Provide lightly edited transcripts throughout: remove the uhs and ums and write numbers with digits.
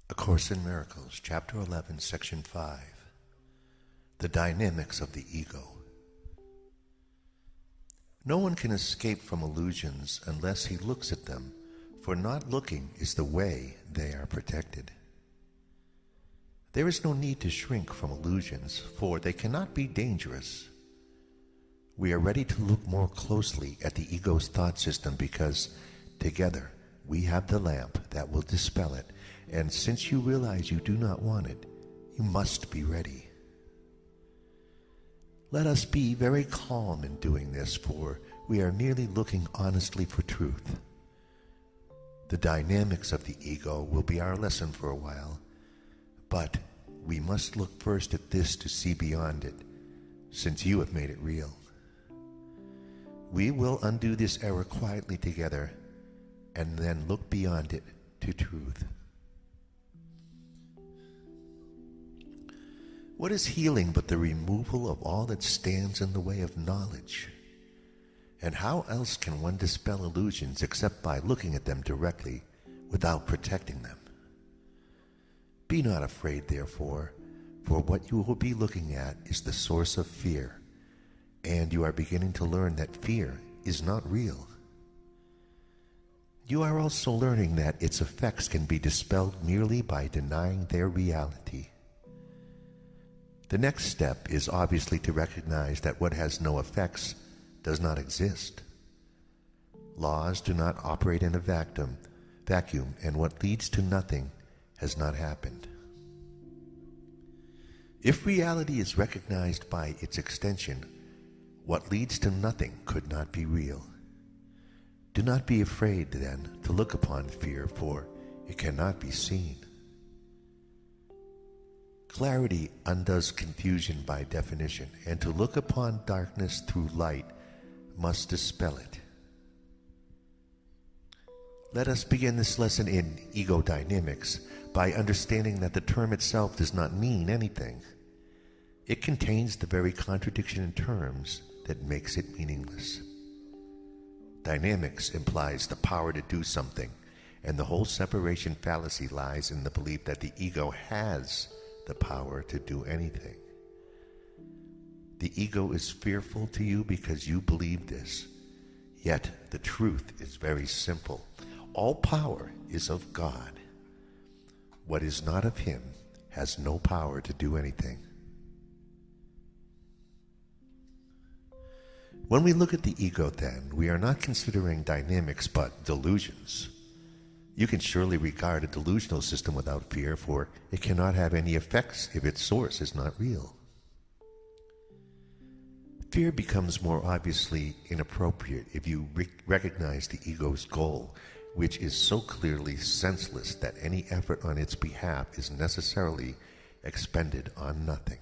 A Course in Miracles, Chapter 11, Section 5. The Dynamics of the Ego. No one can escape from illusions unless he looks at them, for not looking is the way they are protected. There is no need to shrink from illusions, for they cannot be dangerous. We are ready to look more closely at the ego's thought system because, together, we have the lamp that will dispel it, and since you realize you do not want it, you must be ready. Let us be very calm in doing this, for we are merely looking honestly for truth. The dynamics of the ego will be our lesson for a while, but we must look first at this to see beyond it, since you have made it real. We will undo this error quietly together, and then look beyond it to truth. What is healing but the removal of all that stands in the way of knowledge? And how else can one dispel illusions except by looking at them directly without protecting them? Be not afraid, therefore, for what you will be looking at is the source of fear, and you are beginning to learn that fear is not real. You are also learning that its effects can be dispelled merely by denying their reality. The next step is obviously to recognize that what has no effects does not exist. Laws do not operate in a vacuum, and what leads to nothing has not happened. If reality is recognized by its extension, what leads to nothing could not be real. Do not be afraid, then, to look upon fear, for it cannot be seen. Clarity undoes confusion by definition, and to look upon darkness through light must dispel it. Let us begin this lesson in ego dynamics by understanding that the term itself does not mean anything. It contains the very contradiction in terms that makes it meaningless. Dynamics implies the power to do something, and the whole separation fallacy lies in the belief that the ego has the power to do anything. The ego is fearful to you because you believe this. Yet the truth is very simple. All power is of God. What is not of Him has no power to do anything. When we look at the ego, then, we are not considering dynamics but delusions. You can surely regard a delusional system without fear, for it cannot have any effects if its source is not real. Fear becomes more obviously inappropriate if you recognize the ego's goal, which is so clearly senseless that any effort on its behalf is necessarily expended on nothing.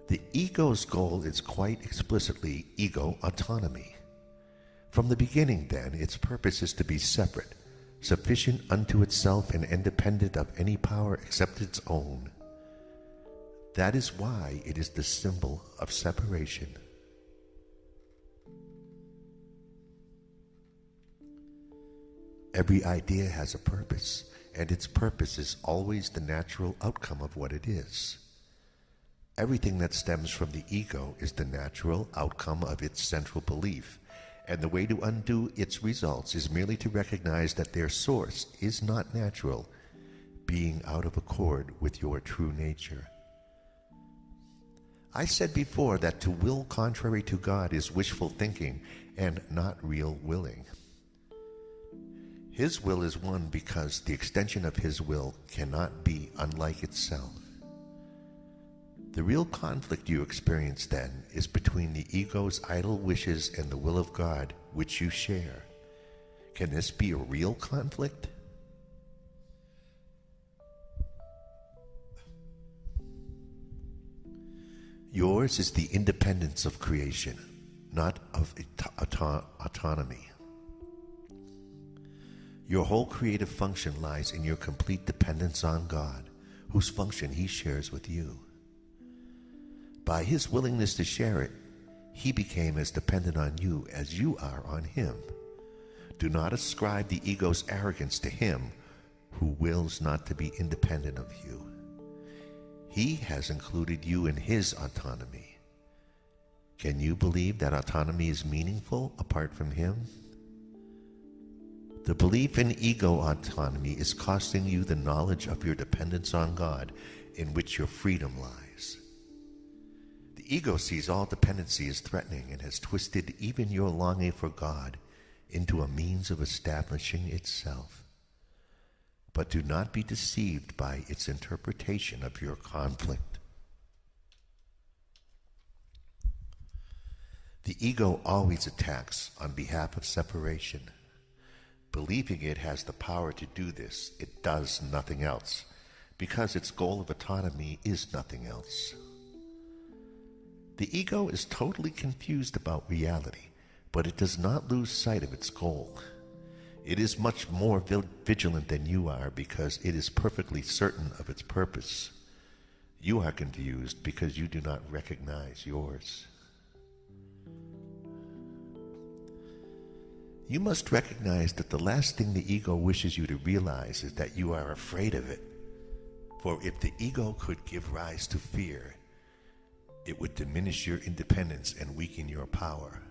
The ego's goal is quite explicitly ego autonomy. From the beginning, then, its purpose is to be separate, sufficient unto itself and independent of any power except its own. That is why it is the symbol of separation. Every idea has a purpose, and its purpose is always the natural outcome of what it is. Everything that stems from the ego is the natural outcome of its central belief, and the way to undo its results is merely to recognize that their source is not natural, being out of accord with your true nature. I said before that to will contrary to God is wishful thinking and not real willing. His will is one because the extension of His will cannot be unlike itself. The real conflict you experience, then, is between the ego's idle wishes and the will of God, which you share. Can this be a real conflict? Yours is the independence of creation, not of autonomy. Your whole creative function lies in your complete dependence on God, whose function He shares with you. By His willingness to share it, He became as dependent on you as you are on Him. Do not ascribe the ego's arrogance to Him, who wills not to be independent of you. He has included you in his autonomy. Can you believe that autonomy is meaningful apart from him? The belief in ego autonomy is costing you the knowledge of your dependence on God, in which your freedom lies. The ego sees all dependency as threatening and has twisted even your longing for God into a means of establishing itself. But do not be deceived by its interpretation of your conflict. The ego always attacks on behalf of separation. Believing it has the power to do this, it does nothing else, because its goal of autonomy is nothing else. The ego is totally confused about reality, but it does not lose sight of its goal. It is much more vigilant than you are because it is perfectly certain of its purpose. You are confused because you do not recognize yours. You must recognize that the last thing the ego wishes you to realize is that you are afraid of it. For if the ego could give rise to fear, it would diminish your independence and weaken your power.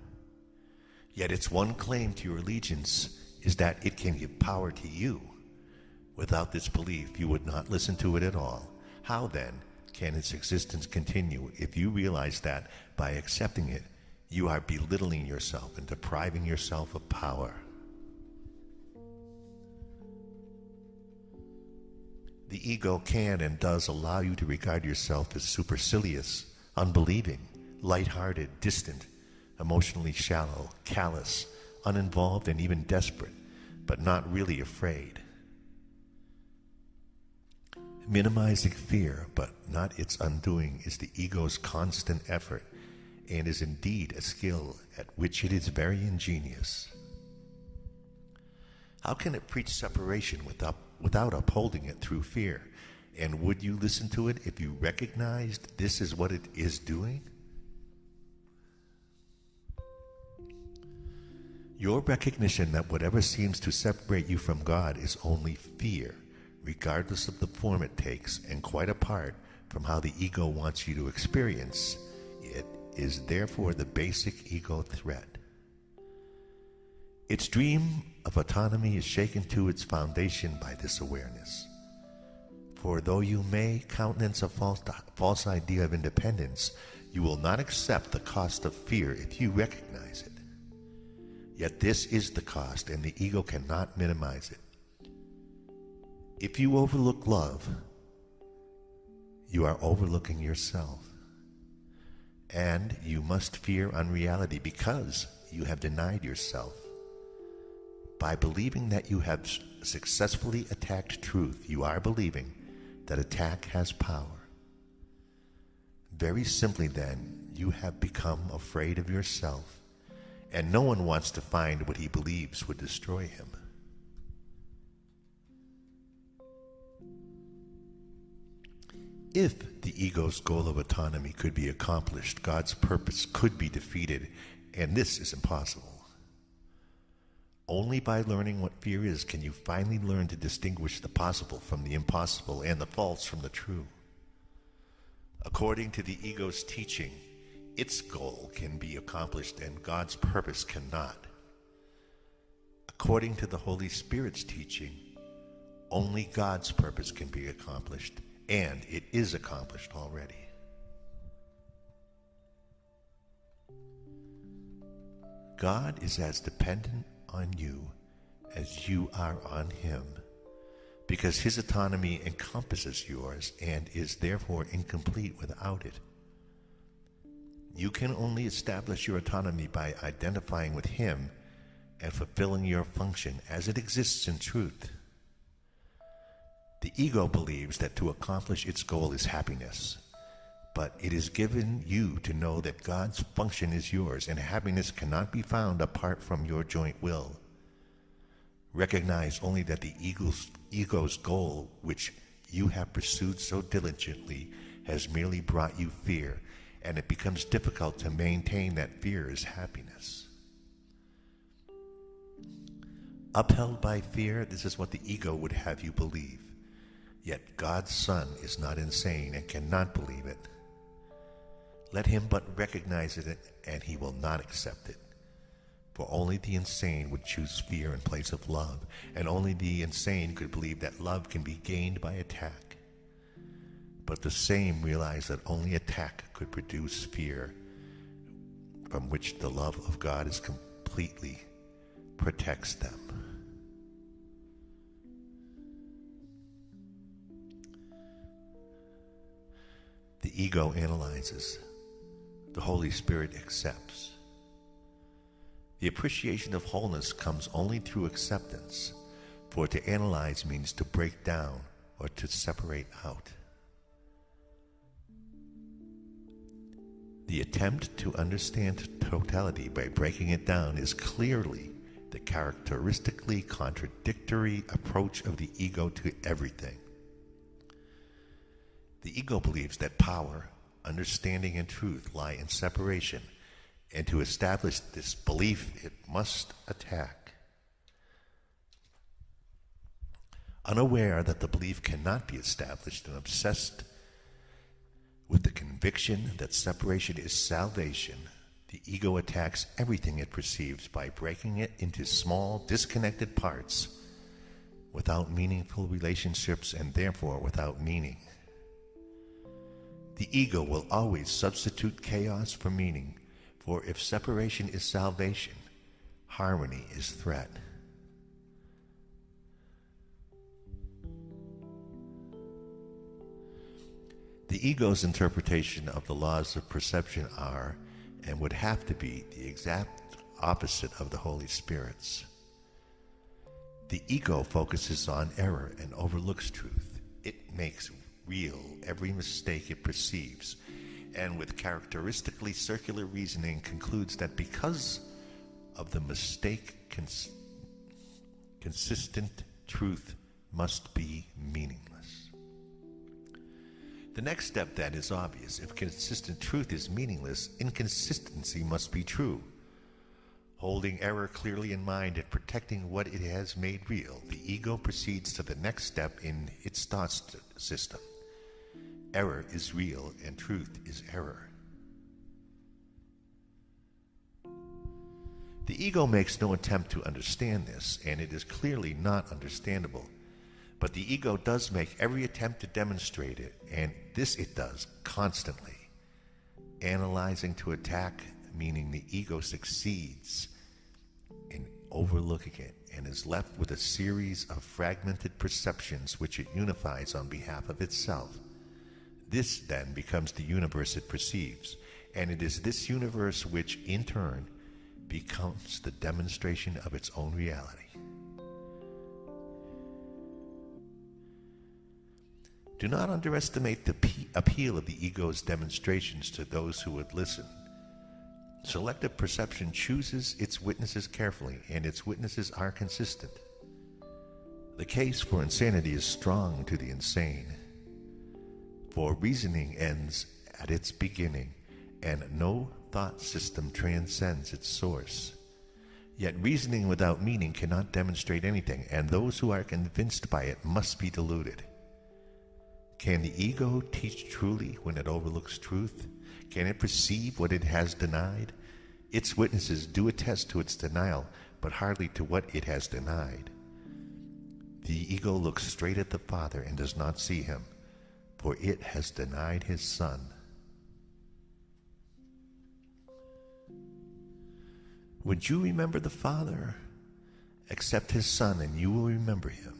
Yet its one claim to your allegiance is that it can give power to you. Without this belief, you would not listen to it at all. How then can its existence continue if you realize that by accepting it, you are belittling yourself and depriving yourself of power? The ego can and does allow you to regard yourself as supercilious, unbelieving, light-hearted, distant, emotionally shallow, callous, uninvolved, and even desperate, but not really afraid. Minimizing fear, but not its undoing, is the ego's constant effort, and is indeed a skill at which it is very ingenious. How can it preach separation without upholding it through fear? And would you listen to it if you recognized this is what it is doing? Your recognition that whatever seems to separate you from God is only fear, regardless of the form it takes, and quite apart from how the ego wants you to experience it, is therefore the basic ego threat. Its dream of autonomy is shaken to its foundation by this awareness. For though you may countenance a false idea of independence, you will not accept the cost of fear if you recognize it. Yet this is the cost, and the ego cannot minimize it. If you overlook love, you are overlooking yourself. And you must fear unreality because you have denied yourself. By believing that you have successfully attacked truth, you are believing that attack has power. Very simply then, you have become afraid of yourself, and no one wants to find what he believes would destroy him. If the ego's goal of autonomy could be accomplished, God's purpose could be defeated, and this is impossible. Only by learning what fear is can you finally learn to distinguish the possible from the impossible and the false from the true. According to the ego's teaching, its goal can be accomplished and God's purpose cannot. According to the Holy Spirit's teaching, only God's purpose can be accomplished, and it is accomplished already. God is as dependent on you as you are on him, because his autonomy encompasses yours and is therefore incomplete without it. You can only establish your autonomy by identifying with him and fulfilling your function as it exists in truth. The ego believes that to accomplish its goal is happiness, but it is given you to know that God's function is yours, and happiness cannot be found apart from your joint will. Recognize only that the ego's goal, which you have pursued so diligently, has merely brought you fear, and it becomes difficult to maintain that fear as happiness. Upheld by fear, this is what the ego would have you believe. Yet God's Son is not insane and cannot believe it. Let him but recognize it, and he will not accept it. For only the insane would choose fear in place of love, and only the insane could believe that love can be gained by attack. But the same realize that only attack could produce fear, from which the love of God is completely protects them. The ego analyzes. The Holy Spirit accepts. The appreciation of wholeness comes only through acceptance, for to analyze means to break down or to separate out. The attempt to understand totality by breaking it down is clearly the characteristically contradictory approach of the ego to everything. The ego believes that power, understanding, and truth lie in separation, and to establish this belief it must attack. Unaware that the belief cannot be established and obsessed with the conviction that separation is salvation, the ego attacks everything it perceives by breaking it into small, disconnected parts without meaningful relationships and therefore without meaning. The ego will always substitute chaos for meaning, for if separation is salvation, harmony is threat. The ego's interpretation of the laws of perception are, and would have to be, the exact opposite of the Holy Spirit's. The ego focuses on error and overlooks truth. It makes real every mistake it perceives, and with characteristically circular reasoning concludes that because of the mistake, consistent truth must be meaningless. The next step then is obvious. If consistent truth is meaningless, inconsistency must be true. Holding error clearly in mind and protecting what it has made real, the ego proceeds to the next step in its thought system. Error is real and truth is error. The ego makes no attempt to understand this, and it is clearly not understandable. But the ego does make every attempt to demonstrate it, and this it does constantly. Analyzing to attack, meaning the ego succeeds in overlooking it and is left with a series of fragmented perceptions which it unifies on behalf of itself. This then becomes the universe it perceives, and it is this universe which, in turn, becomes the demonstration of its own reality. Do not underestimate the appeal of the ego's demonstrations to those who would listen. Selective perception chooses its witnesses carefully, and its witnesses are consistent. The case for insanity is strong to the insane, for reasoning ends at its beginning, and no thought system transcends its source. Yet reasoning without meaning cannot demonstrate anything, and those who are convinced by it must be deluded. Can the ego teach truly when it overlooks truth? Can it perceive what it has denied? Its witnesses do attest to its denial, but hardly to what it has denied. The ego looks straight at the Father and does not see him, for it has denied his Son. Would you remember the Father? Accept his Son and you will remember him.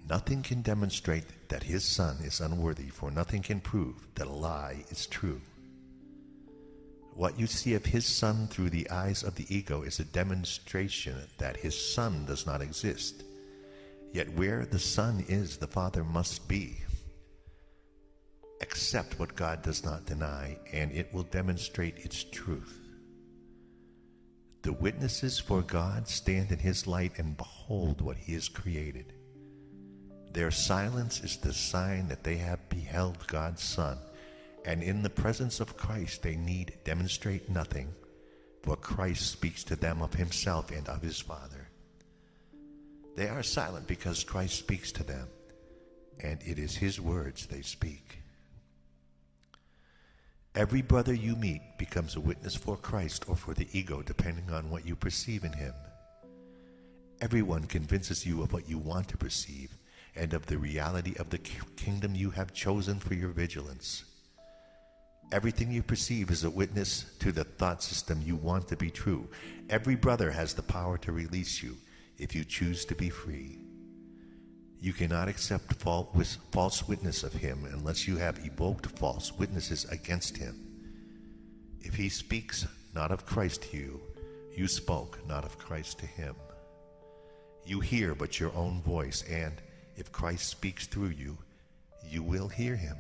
Nothing can demonstrate that his Son is unworthy, for nothing can prove that a lie is true. What you see of his Son through the eyes of the ego is a demonstration that his Son does not exist. Yet where the Son is, the Father must be. Accept what God does not deny, and it will demonstrate its truth. The witnesses for God stand in his light and behold what he has created. Their silence is the sign that they have beheld God's Son, and in the presence of Christ they need demonstrate nothing, for Christ speaks to them of himself and of his Father. They are silent because Christ speaks to them, and it is his words they speak. Every brother you meet becomes a witness for Christ or for the ego, depending on what you perceive in him. Everyone convinces you of what you want to perceive and of the reality of the kingdom you have chosen for your vigilance. Everything you perceive is a witness to the thought system you want to be true. Every brother has the power to release you if you choose to be free. You cannot accept false witness of him unless you have evoked false witnesses against him. If he speaks not of Christ to you, you spoke not of Christ to him. You hear but your own voice, and if Christ speaks through you, you will hear him.